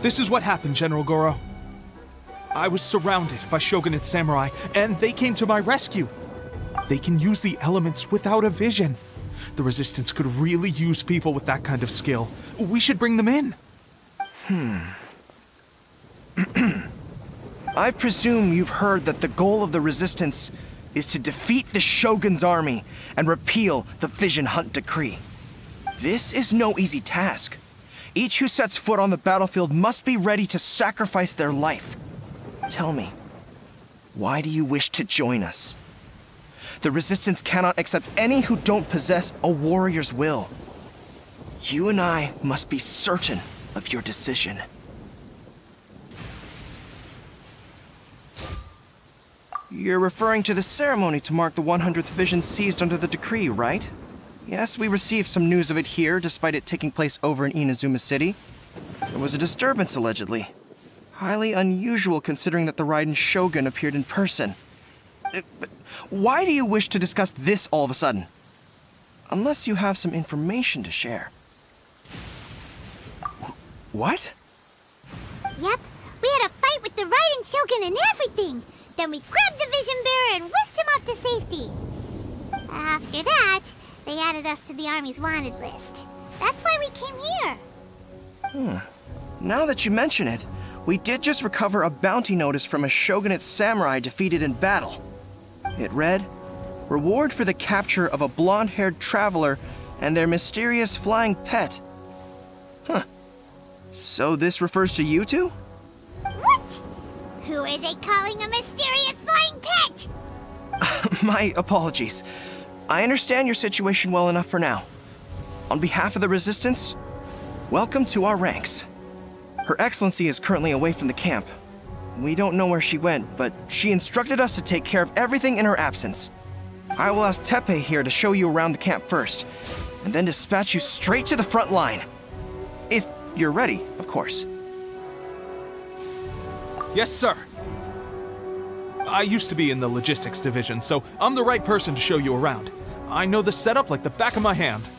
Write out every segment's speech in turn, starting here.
This is what happened, General Goro. I was surrounded by Shogunate samurai, and they came to my rescue. They can use the elements without a vision. The Resistance could really use people with that kind of skill. We should bring them in. I presume you've heard that the goal of the Resistance is to defeat the Shogun's army and repeal the Vision Hunt Decree. This is no easy task. Each who sets foot on the battlefield must be ready to sacrifice their life. Tell me, why do you wish to join us? The Resistance cannot accept any who don't possess a warrior's will. You and I must be certain of your decision. You're referring to the ceremony to mark the 100th vision seized under the decree, right? Yes, we received some news of it here, despite it taking place over in Inazuma City. There was a disturbance, allegedly. Highly unusual considering that the Raiden Shogun appeared in person. But why do you wish to discuss this all of a sudden? Unless you have some information to share. What? Yep, we had a fight with the Raiden Shogun and everything. Then we grabbed the Vision Bearer and whisked him off to safety. After that, they added us to the Army's wanted list. That's why we came here. Now that you mention it, we did just recover a bounty notice from a Shogunate samurai defeated in battle. It read, "Reward for the capture of a blonde-haired traveler and their mysterious flying pet." So this refers to you two? What? Who are they calling a mysterious flying pet? My apologies. I understand your situation well enough for now. On behalf of the Resistance, welcome to our ranks. Her Excellency is currently away from the camp. We don't know where she went, but she instructed us to take care of everything in her absence. I will ask Teppei here to show you around the camp first, and then dispatch you straight to the front line. If you're ready, of course. Yes, sir. I used to be in the logistics division, so I'm the right person to show you around. I know the setup like the back of my hand.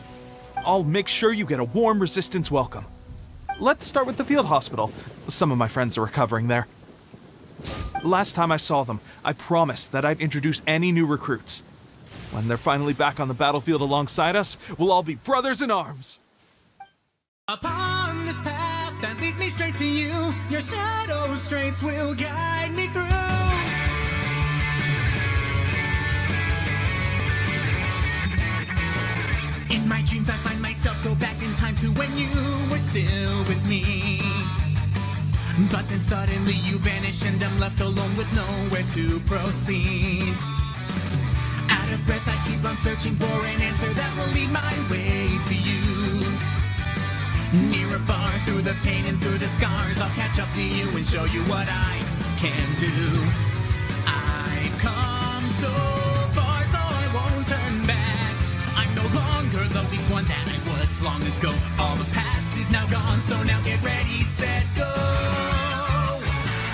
I'll make sure you get a warm Resistance welcome. Let's start with the field hospital. Some of my friends are recovering there. Last time I saw them, I promised that I'd introduce any new recruits. When they're finally back on the battlefield alongside us, we'll all be brothers in arms. Upon this path that leads me straight to you, your shadow's trace will guide me through. In my dreams I find myself go back in time to when you were still with me. But then suddenly you vanish and I'm left alone with nowhere to proceed. Out of breath I keep on searching for an answer that will lead my way to you. Near or far, through the pain and through the scars, I'll catch up to you and show you what I can do. I've come so far, so I won't turn back. I'm no longer the weak one that I was long ago. All the past is now gone, so now get ready, set, go.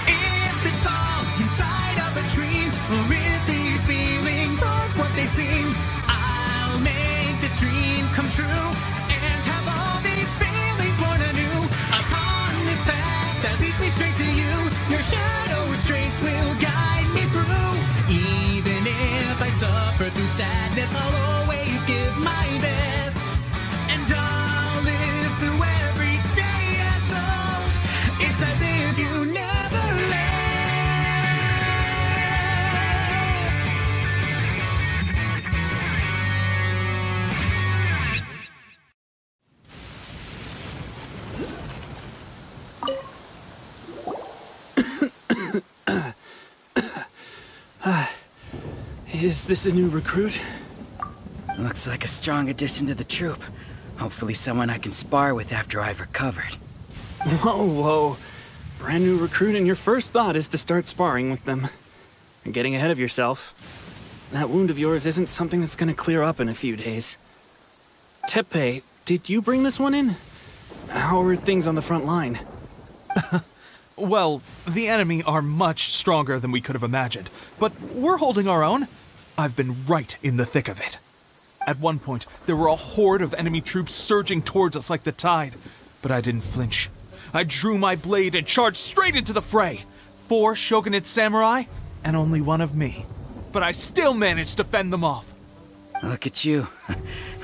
If it's all inside of a dream, or if these feelings are what they seem, I'll make this dream come true and have all these feelings born anew. Upon this path that leads me straight to you, your shadow's trace will guide me through. Even if I suffer through sadness, I'll always give my best, and I'll live through every day as though it's as if you never left. Is this a new recruit? Looks like a strong addition to the troop. Hopefully someone I can spar with after I've recovered. Whoa. Brand new recruit and your first thought is to start sparring with them. You're getting ahead of yourself. That wound of yours isn't something that's gonna clear up in a few days. Teppei, did you bring this one in? How are things on the front line? Well, the enemy are much stronger than we could have imagined, but we're holding our own. I've been right in the thick of it. At one point, there were a horde of enemy troops surging towards us like the tide, but I didn't flinch. I drew my blade and charged straight into the fray. 4 shogunate samurai, and only one of me. But I still managed to fend them off. Look at you.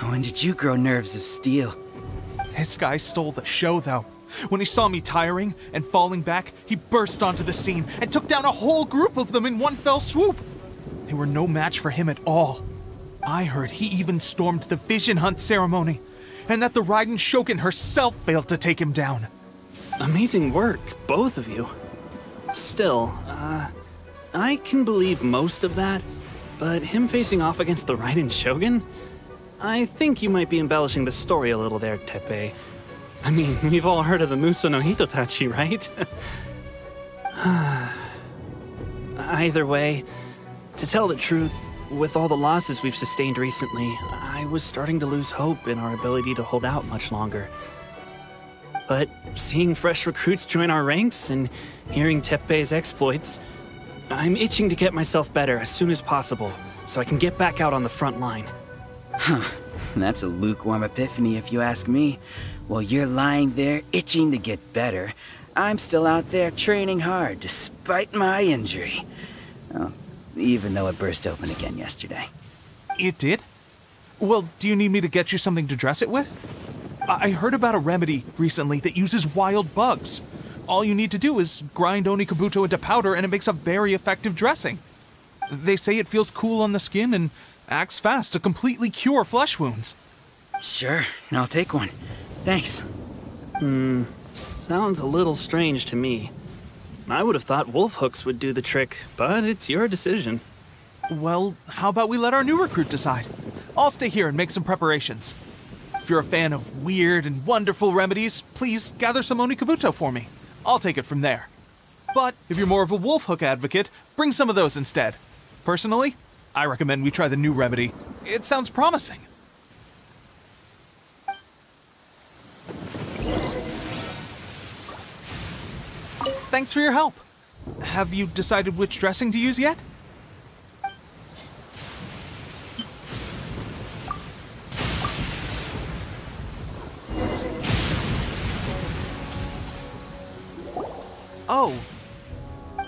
When did you grow nerves of steel? This guy stole the show, though. When he saw me tiring and falling back, he burst onto the scene and took down a whole group of them in one fell swoop. They were no match for him at all. I heard he even stormed the vision hunt ceremony, and that the Raiden Shogun herself failed to take him down. Amazing work, both of you. Still, I can believe most of that, but him facing off against the Raiden Shogun? I think you might be embellishing the story a little there, Teppei. I mean, we've all heard of the Muso no Hitotachi, right? Either way, to tell the truth, with all the losses we've sustained recently, I was starting to lose hope in our ability to hold out much longer. But seeing fresh recruits join our ranks and hearing Teppei's exploits, I'm itching to get myself better as soon as possible, so I can get back out on the front line. Huh. That's a lukewarm epiphany if you ask me. While you're lying there itching to get better, I'm still out there training hard despite my injury. Oh, even though it burst open again yesterday. It did? Well, do you need me to get you something to dress it with? I heard about a remedy recently that uses wild bugs. All you need to do is grind Onikabuto into powder and it makes a very effective dressing. They say it feels cool on the skin and acts fast to completely cure flesh wounds. Sure, I'll take one. Thanks. Sounds a little strange to me. I would have thought wolf hooks would do the trick, but it's your decision. Well, how about we let our new recruit decide? I'll stay here and make some preparations. If you're a fan of weird and wonderful remedies, please gather some Onikabuto for me. I'll take it from there. But if you're more of a wolf hook advocate, bring some of those instead. Personally, I recommend we try the new remedy. It sounds promising. Thanks for your help. Have you decided which dressing to use yet? Oh,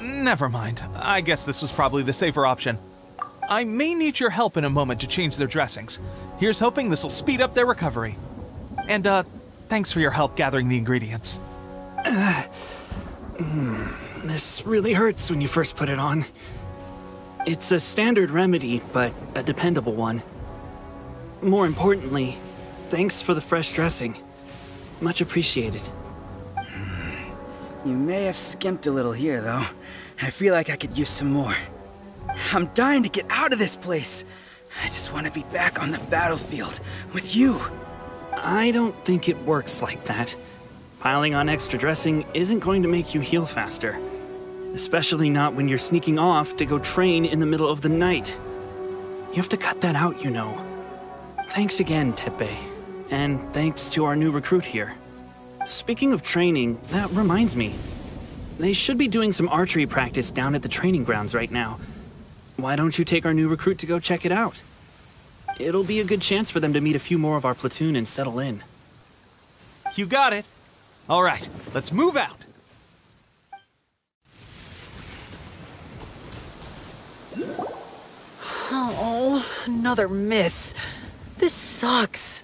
never mind. I guess this was probably the safer option. I may need your help in a moment to change their dressings. Here's hoping this'll speed up their recovery. And, thanks for your help gathering the ingredients. This really hurts when you first put it on. It's a standard remedy, but a dependable one. More importantly, thanks for the fresh dressing. Much appreciated. You may have skimped a little here, though. I feel like I could use some more. I'm dying to get out of this place. I just want to be back on the battlefield with you. I don't think it works like that. Piling on extra dressing isn't going to make you heal faster. Especially not when you're sneaking off to go train in the middle of the night. You have to cut that out, you know. Thanks again, Teppei. And thanks to our new recruit here. Speaking of training, that reminds me. They should be doing some archery practice down at the training grounds right now. Why don't you take our new recruit to go check it out? It'll be a good chance for them to meet a few more of our platoon and settle in. You got it. All right, let's move out. Oh, another miss. This sucks.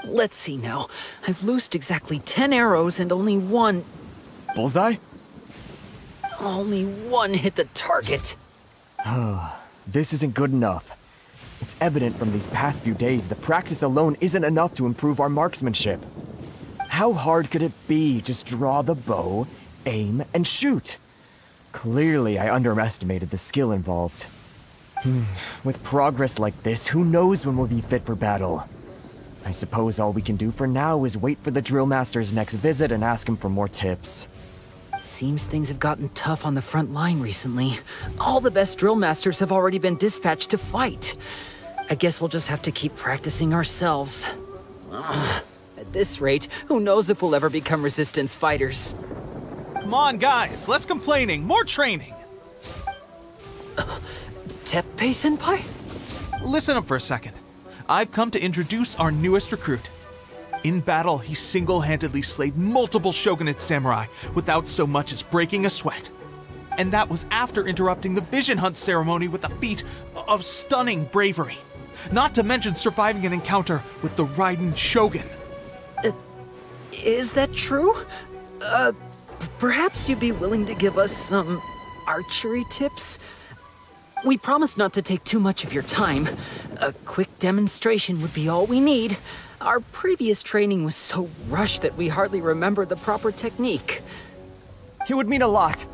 Let's see now. I've loosed exactly 10 arrows and only one... Bullseye? Only one hit the target. This isn't good enough. It's evident from these past few days the practice alone isn't enough to improve our marksmanship. How hard could it be? Just draw the bow, aim, and shoot. Clearly, I underestimated the skill involved. With progress like this, who knows when we'll be fit for battle? I suppose all we can do for now is wait for the drill master's next visit and ask him for more tips. Seems things have gotten tough on the front line recently. All the best drill masters have already been dispatched to fight. I guess we'll just have to keep practicing ourselves. At this rate, who knows if we'll ever become resistance fighters. Come on, guys, less complaining, more training. Teppei-senpai? Listen up for a second. I've come to introduce our newest recruit. In battle, he single-handedly slayed multiple shogunate samurai without so much as breaking a sweat. And that was after interrupting the vision hunt ceremony with a feat of stunning bravery. Not to mention surviving an encounter with the Raiden Shogun. Is that true? Perhaps you'd be willing to give us some archery tips? We promise not to take too much of your time. A quick demonstration would be all we need. Our previous training was so rushed that we hardly remember the proper technique. It would mean a lot.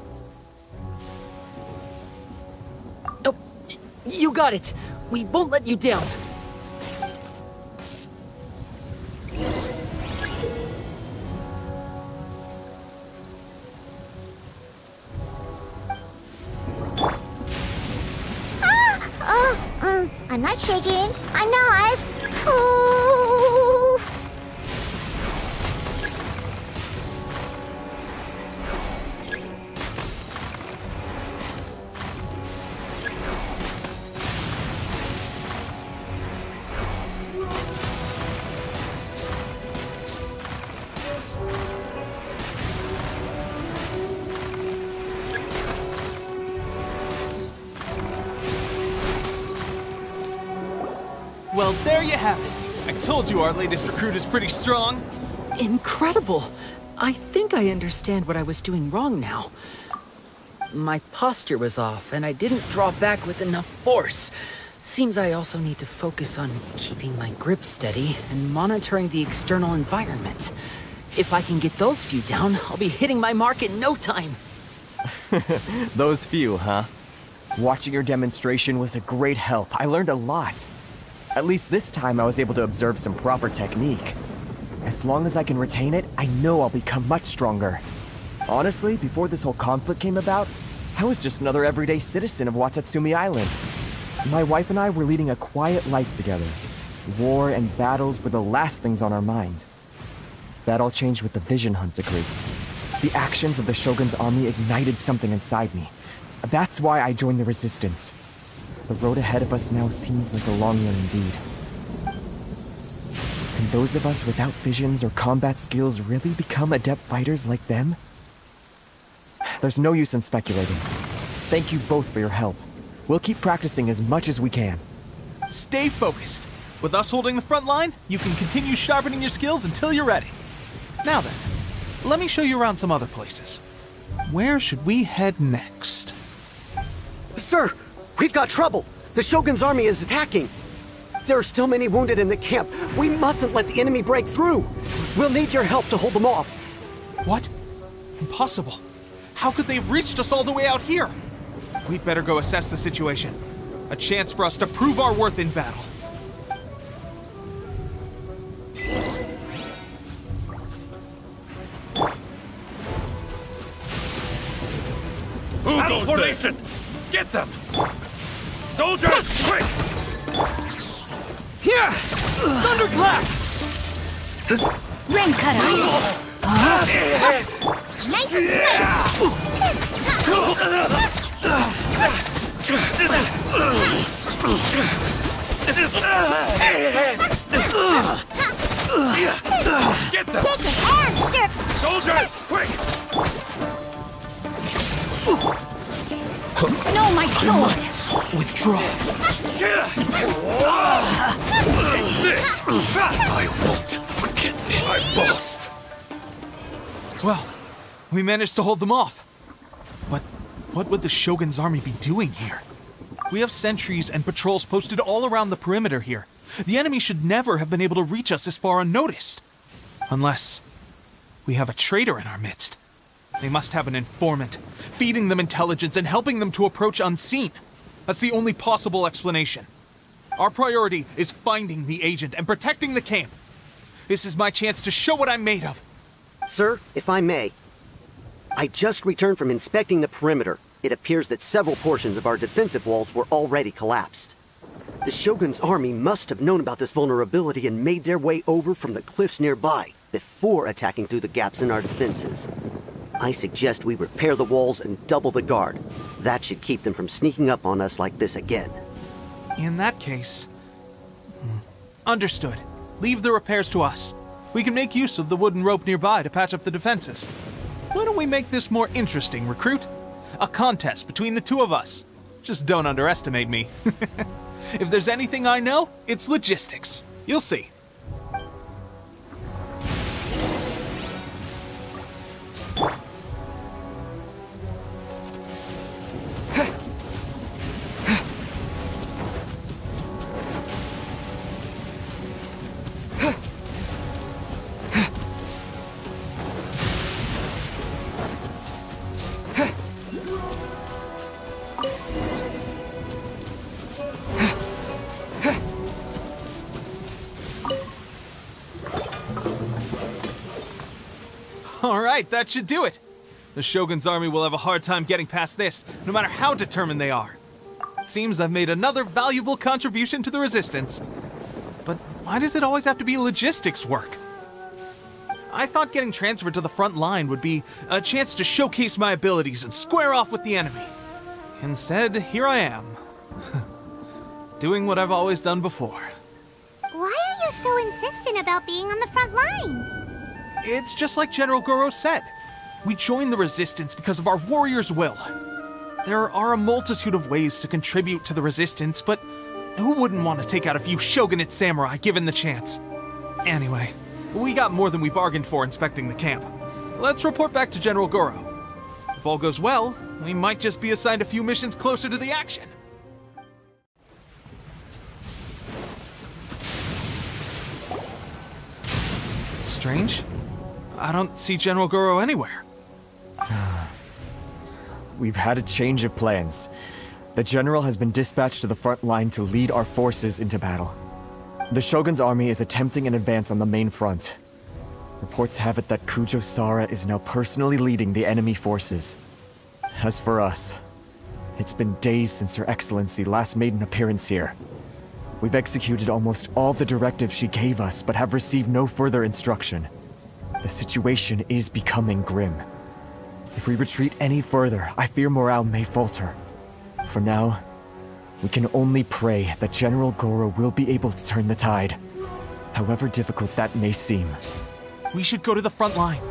Oh, you got it. We won't let you down. I'm not shaking. I'm not. Ooh. Well, there you have it. I told you our latest recruit is pretty strong. Incredible! I think I understand what I was doing wrong now. My posture was off, and I didn't draw back with enough force. Seems I also need to focus on keeping my grip steady and monitoring the external environment. If I can get those few down, I'll be hitting my mark in no time. Those few, huh? Watching your demonstration was a great help. I learned a lot. At least this time I was able to observe some proper technique. As long as I can retain it, I know I'll become much stronger. Honestly, before this whole conflict came about, I was just another everyday citizen of Watatsumi Island. My wife and I were leading a quiet life together. War and battles were the last things on our mind. That all changed with the Vision Hunt decree. The actions of the Shogun's army ignited something inside me. That's why I joined the Resistance. The road ahead of us now seems like a long one indeed. Can those of us without visions or combat skills really become adept fighters like them? There's no use in speculating. Thank you both for your help. We'll keep practicing as much as we can. Stay focused. With us holding the front line, you can continue sharpening your skills until you're ready. Now then, let me show you around some other places. Where should we head next? Sir, we've got trouble. The Shogun's army is attacking. There are still many wounded in the camp. We mustn't let the enemy break through. We'll need your help to hold them off. What? Impossible. How could they have reached us all the way out here? We'd better go assess the situation. A chance for us to prove our worth in battle. Who goes formation! Get them! Soldiers, quick! Here! Thunderclap! Rain cutter. Nice and Get them! Shake it and stir. Soldiers, quick! No, my sword. Withdraw. This! I won't forget this. I must! Well, we managed to hold them off. But what would the Shogun's army be doing here? We have sentries and patrols posted all around the perimeter here. The enemy should never have been able to reach us this far unnoticed. Unless we have a traitor in our midst. They must have an informant, feeding them intelligence and helping them to approach unseen. That's the only possible explanation. Our priority is finding the agent and protecting the camp. This is my chance to show what I'm made of. Sir, if I may, I just returned from inspecting the perimeter. It appears that several portions of our defensive walls were already collapsed. The Shogun's army must have known about this vulnerability and made their way over from the cliffs nearby before attacking through the gaps in our defenses. I suggest we repair the walls and double the guard. That should keep them from sneaking up on us like this again. In that case... Understood. Leave the repairs to us. We can make use of the wooden rope nearby to patch up the defenses. Why don't we make this more interesting, recruit? A contest between the two of us. Just don't underestimate me. If there's anything I know, it's logistics. You'll see. Alright, that should do it. The Shogun's army will have a hard time getting past this, no matter how determined they are. It seems I've made another valuable contribution to the resistance. But why does it always have to be logistics work? I thought getting transferred to the front line would be a chance to showcase my abilities and square off with the enemy. Instead, here I am. Doing what I've always done before. Why are you so insistent about being on the front line? It's just like General Goro said. We joined the resistance because of our warrior's will. There are a multitude of ways to contribute to the resistance, but who wouldn't want to take out a few shogunate samurai given the chance? Anyway, we got more than we bargained for inspecting the camp. Let's report back to General Goro. If all goes well, we might just be assigned a few missions closer to the action. Strange. I don't see General Goro anywhere. We've had a change of plans. The General has been dispatched to the front line to lead our forces into battle. The Shogun's army is attempting an advance on the main front. Reports have it that Kujo Sara is now personally leading the enemy forces. As for us, it's been days since Her Excellency last made an appearance here. We've executed almost all the directives she gave us, but have received no further instruction. The situation is becoming grim. If we retreat any further, I fear morale may falter. For now, we can only pray that General Goro will be able to turn the tide, however difficult that may seem. We should go to the front line.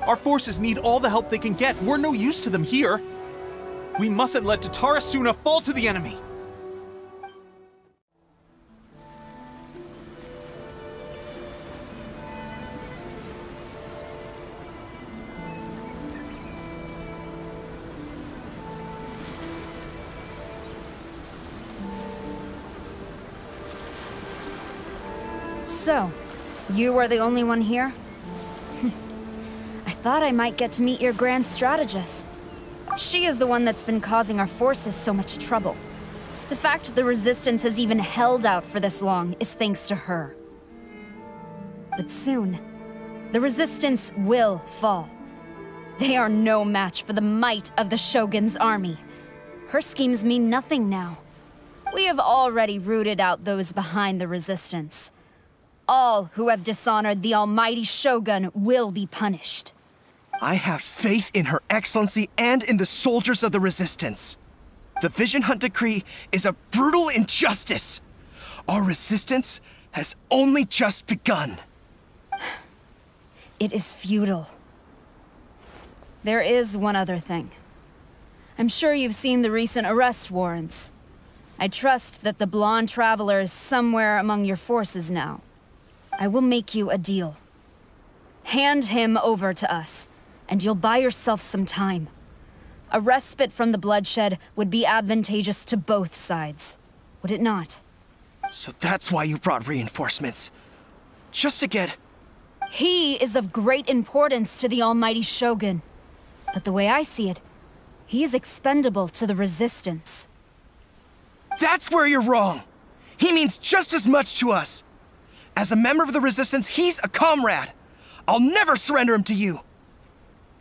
Our forces need all the help they can get. We're no use to them here. We mustn't let Tatarasuna fall to the enemy. So, you are the only one here? I thought I might get to meet your grand strategist. She is the one that's been causing our forces so much trouble. The fact the Resistance has even held out for this long is thanks to her. But soon, the Resistance will fall. They are no match for the might of the Shogun's army. Her schemes mean nothing now. We have already rooted out those behind the Resistance. All who have dishonored the almighty Shogun will be punished. I have faith in Her Excellency and in the soldiers of the Resistance. The Vision Hunt Decree is a brutal injustice. Our resistance has only just begun. It is futile. There is one other thing. I'm sure you've seen the recent arrest warrants. I trust that the blonde traveler is somewhere among your forces now. I will make you a deal. Hand him over to us, and you'll buy yourself some time. A respite from the bloodshed would be advantageous to both sides, would it not? So that's why you brought reinforcements. Just to get... He is of great importance to the almighty Shogun. But the way I see it, he is expendable to the Resistance. That's where you're wrong! He means just as much to us! As a member of the Resistance, he's a comrade! I'll never surrender him to you!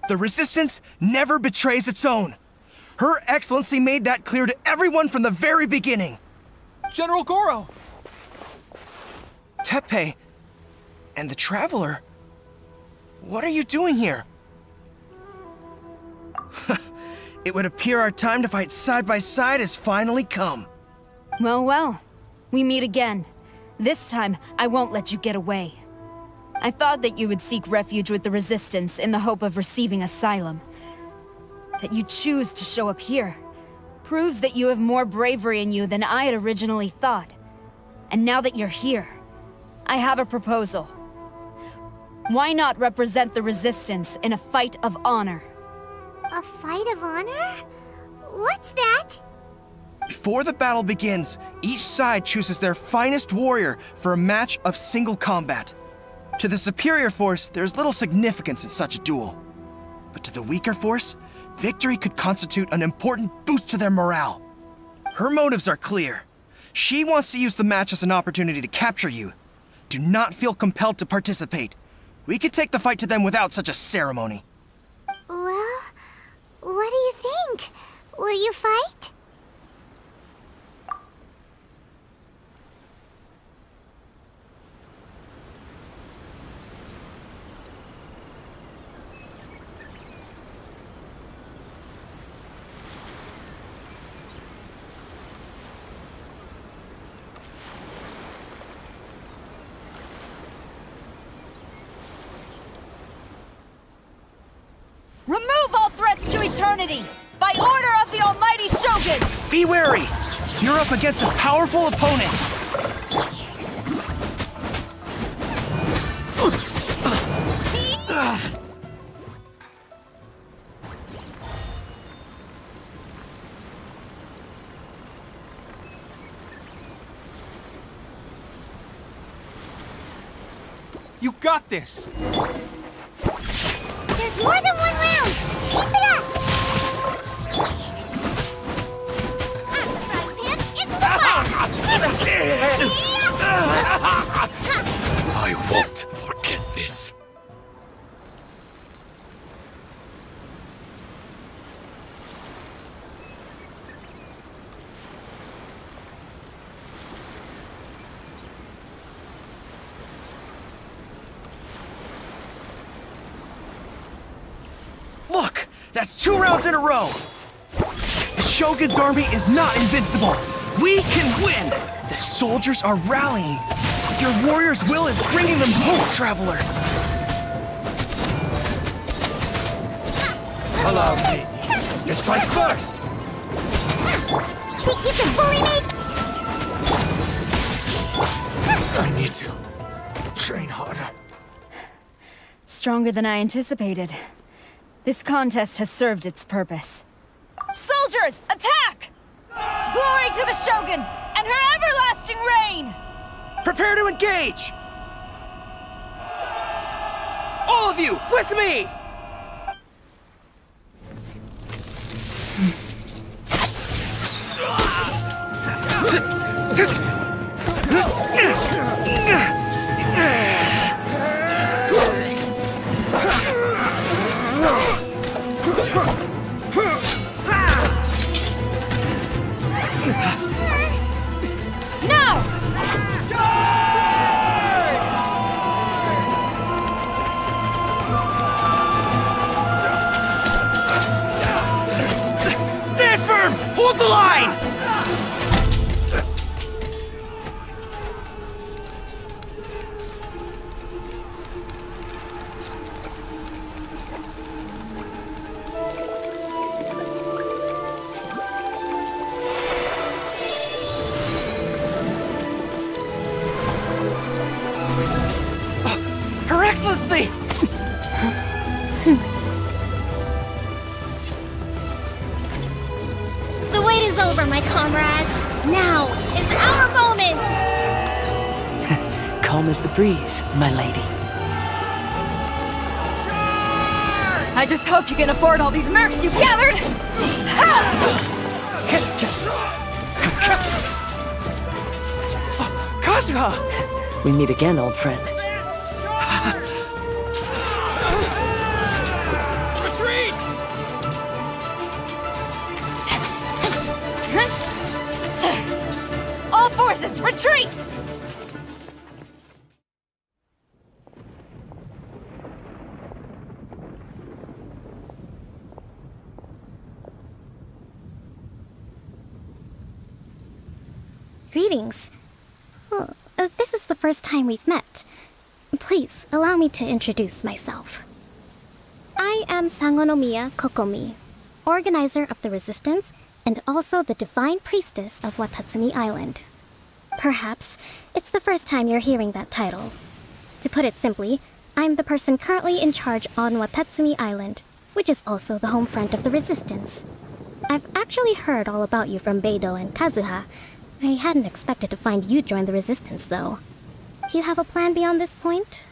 The Resistance never betrays its own. Her Excellency made that clear to everyone from the very beginning. General Goro! Teppei and the Traveler, what are you doing here? It would appear our time to fight side by side has finally come. Well, well, we meet again. This time, I won't let you get away. I thought that you would seek refuge with the Resistance in the hope of receiving asylum. That you choose to show up here proves that you have more bravery in you than I had originally thought. And now that you're here, I have a proposal. Why not represent the Resistance in a fight of honor? A fight of honor? What's that? Before the battle begins, each side chooses their finest warrior for a match of single combat. To the superior force, there's little significance in such a duel. But to the weaker force, victory could constitute an important boost to their morale. Her motives are clear. She wants to use the match as an opportunity to capture you. Do not feel compelled to participate. We could take the fight to them without such a ceremony. Well, what do you think? Will you fight? Remove all threats to eternity! By order of the Almighty Shogun! Be wary! You're up against a powerful opponent! You got this! There's more than one round! Keep it up! I'm sorry, Pip. It's the I won't forget this. Look! That's 2 rounds in a row! The Shogun's army is not invincible! We can win! The soldiers are rallying! Your warrior's will is bringing them hope, Traveler! Allow me to strike first! Think you can bully me? I need to train harder. Stronger than I anticipated. This contest has served its purpose. Soldiers, attack! Glory to the Shogun and her everlasting reign! Prepare to engage! All of you, with me! Hold the line! Her Excellency! The wait is over, my comrades. Now is our moment! Calm as the breeze, my lady. I just hope you can afford all these mercs you've gathered! Kazuha! We meet again, old friend. Retreat! All forces, retreat! Greetings. This is the first time we've met. Please, allow me to introduce myself. I am Sangonomiya Kokomi, organizer of the Resistance and also the Divine Priestess of Watatsumi Island. Perhaps it's the first time you're hearing that title. To put it simply, I'm the person currently in charge on Watatsumi Island, which is also the home front of the Resistance. I've actually heard all about you from Beidou and Kazuha. I hadn't expected to find you join the Resistance, though. Do you have a plan beyond this point?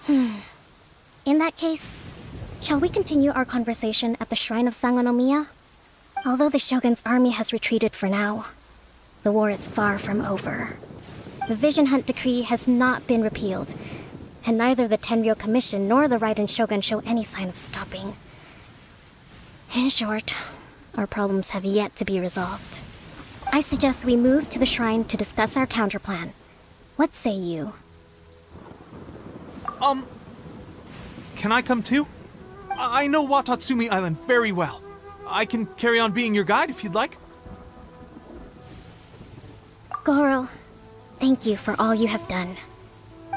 In that case, shall we continue our conversation at the Shrine of Sangonomiya? Although the Shogun's army has retreated for now, the war is far from over. The Vision Hunt Decree has not been repealed, and neither the Tenryou Commission nor the Raiden Shogun show any sign of stopping. In short, our problems have yet to be resolved. I suggest we move to the shrine to discuss our counterplan. What say you? Can I come too? I know Watatsumi Island very well. I can carry on being your guide if you'd like. Goro, thank you for all you have done.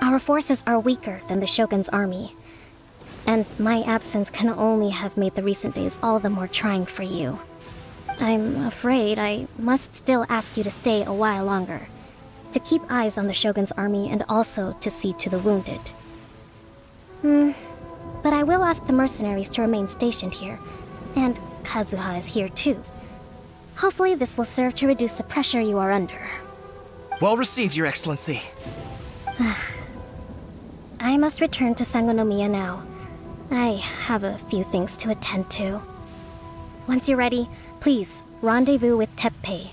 Our forces are weaker than the Shogun's army, and my absence can only have made the recent days all the more trying for you. I'm afraid I must still ask you to stay a while longer, to keep eyes on the Shogun's army and also to see to the wounded. But I will ask the mercenaries to remain stationed here, and Kazuha is here too. Hopefully this will serve to reduce the pressure you are under. Well received, Your Excellency. I must return to Sangonomiya now. I have a few things to attend to. Once you're ready, please rendezvous with Teppei.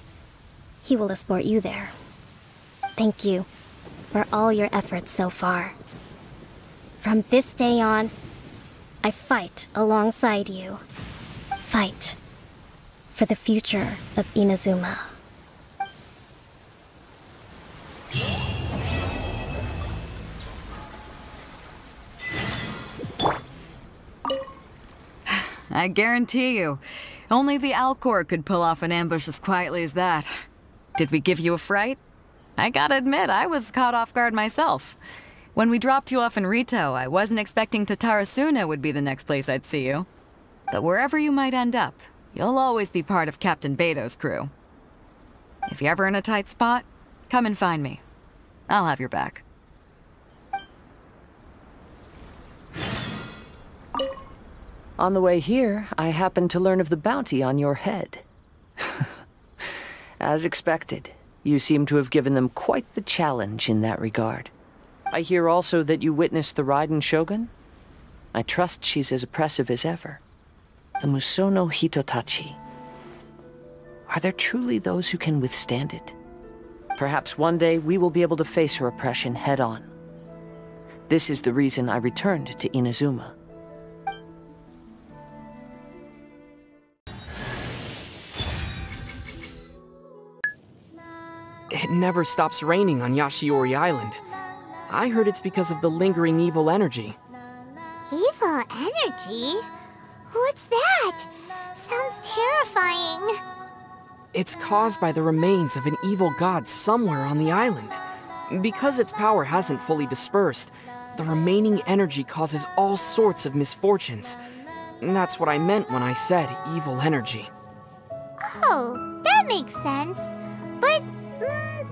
He will escort you there. Thank you for all your efforts so far. From this day on, I fight alongside you. Fight for the future of Inazuma. I guarantee you, only the Alcor could pull off an ambush as quietly as that. Did we give you a fright? I gotta admit, I was caught off guard myself. When we dropped you off in Rito, I wasn't expecting Tatarasuna would be the next place I'd see you. But wherever you might end up, you'll always be part of Captain Beidou's crew. If you're ever in a tight spot, come and find me. I'll have your back. On the way here, I happened to learn of the bounty on your head. As expected, you seem to have given them quite the challenge in that regard. I hear also that you witnessed the Raiden Shogun? I trust she's as oppressive as ever. The Musono Hitotachi. Are there truly those who can withstand it? Perhaps one day we will be able to face her oppression head-on. This is the reason I returned to Inazuma. It never stops raining on Yashiori Island. I heard it's because of the lingering evil energy. Evil energy? What's that? Sounds terrifying. It's caused by the remains of an evil god somewhere on the island. Because its power hasn't fully dispersed, the remaining energy causes all sorts of misfortunes. And that's what I meant when I said evil energy. Oh, that makes sense. But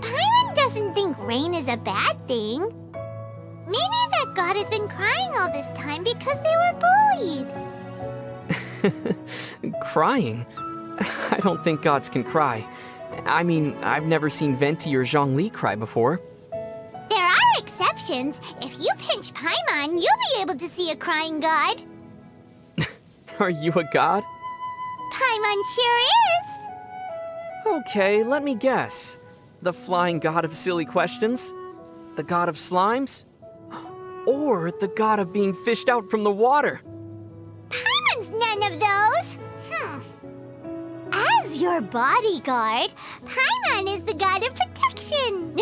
Paimon doesn't think rain is a bad thing. Maybe that god has been crying all this time because they were bullied. Crying? I don't think gods can cry. I mean, I've never seen Venti or Zhongli cry before. There are exceptions. If you pinch Paimon, you'll be able to see a crying god. Are you a god? Paimon sure is. Okay, let me guess. The flying god of silly questions? The god of slimes? Or the god of being fished out from the water? Paimon's none of those. As your bodyguard, Paimon is the god of protection.